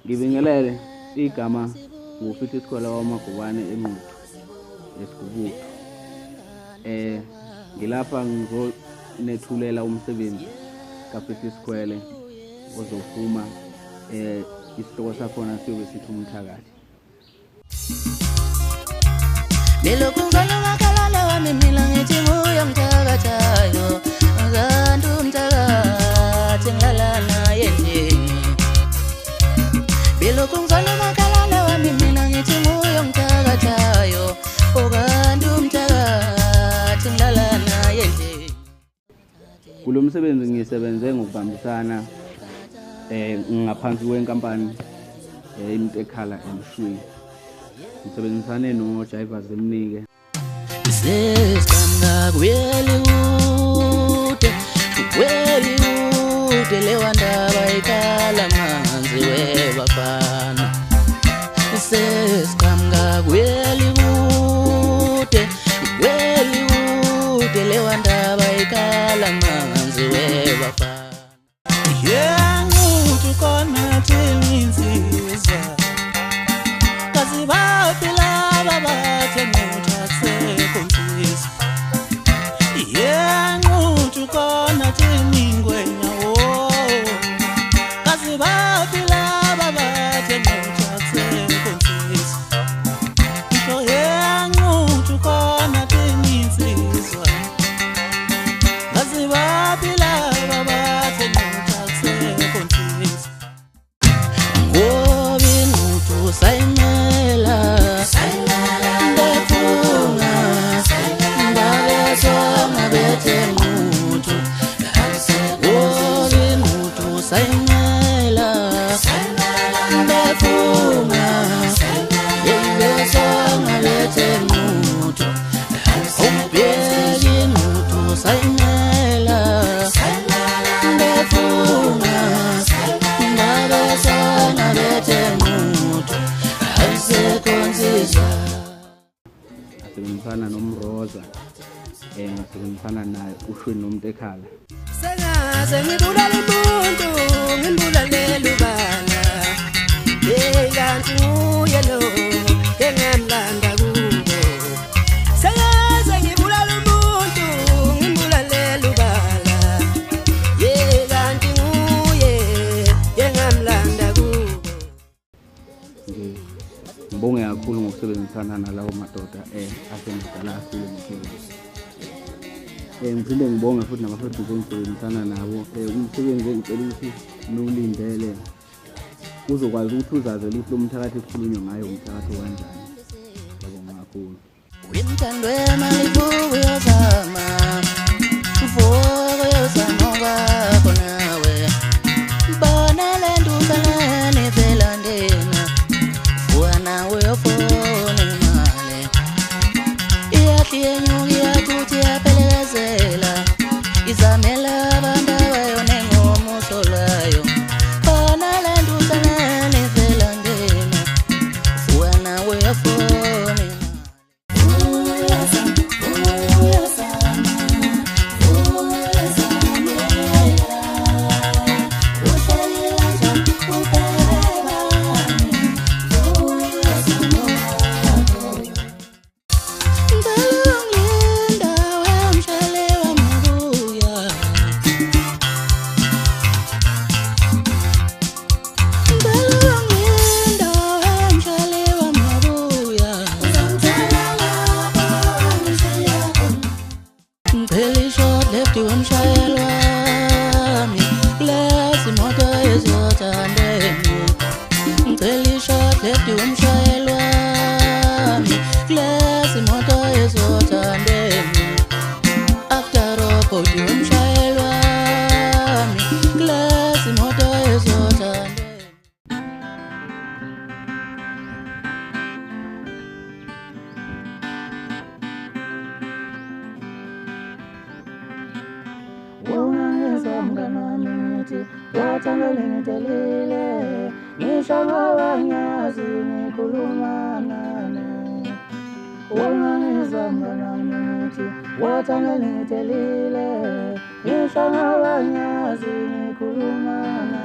Ngibingelele igama ngufihla isikole wamagubane eNquthu eSigubuthu. Ngilapha ngizonethulela umsebenzi kaFihla Isikwele ozophuma isihloko sakhona siyobe sithi umthakathi. Belokhu ngizona makalala wami mina ngithi nguye umthakathayo uzantu umthakathi ngilala naye nje. Belokhu ngizona makalala wami mina ngithi nguye umthakathayo uzantu umthakathi ngilala naye nje. Kulo msebenzi ngisebenze ngokubambisana ngaphansi kwenkampani iMtekhala eMshweni. Ngisebenzisane noJivers Emnike. Sesihamba kweli ude lewa ndaba ikhala manzi webafana. Sesihamba kweli ude lewa ndaba ikhala manzi webafana. Yenguthi khona thininzizwa kazibapila babathe nguthasekhompisa. Yenguthi khona thiningwenya wo kazibapila babathe nguthasekhompisa. Ngisho yenguthi khona thininzizwa kazibapila babathe nguthasekhompisa. Ngobi ngutu sayimela ndefunga ndabesonga bethe ngutu. Ngobi ngutu sayimela ndefunga ndabesonga bethe ngutu. Ubheki ngutu sayimela ndefunga ndabesonga bethe ngutu. Ayisekhonsizwa Ngisebenzisana noMroza, ngisebenzisana naye uShweni noMtekhala. Sengaze ngibulala umuntu ngimbulalele ubala kanti nguye lo engamlanda kubo. Sengaze ngibulala umuntu ngimbulalele ubala kanti nguye engamlanda kubo. Ngibonge kakhulu ngokusebenzisana nalawo madoda asemdala kakhulu umsebenzi. Ngiphinde ngibonge futhi nabafowethu engizosebenzisana nabo. Umsebenzi engicela ukuthi niwulindele uzokwazi ukuthi uzazele ukuthi lo mthakathi esikhulunywa ngayo umthakathi kanjani. Ngibonga kakhulu. Wimthandwe malibuku yozama mvuko yozama kwakho nawe. Bona le ntumbeleni vela ndena vuka nawe yofona imali. Iyahli yenyuki yakuthi yaphelekezela izamela abantu abayone ngomuso lwayo. Bona le ntumbeleni vela ndena vuka nawe yofona imali. Watangalitelile, nishanga wanyazi nikulumana.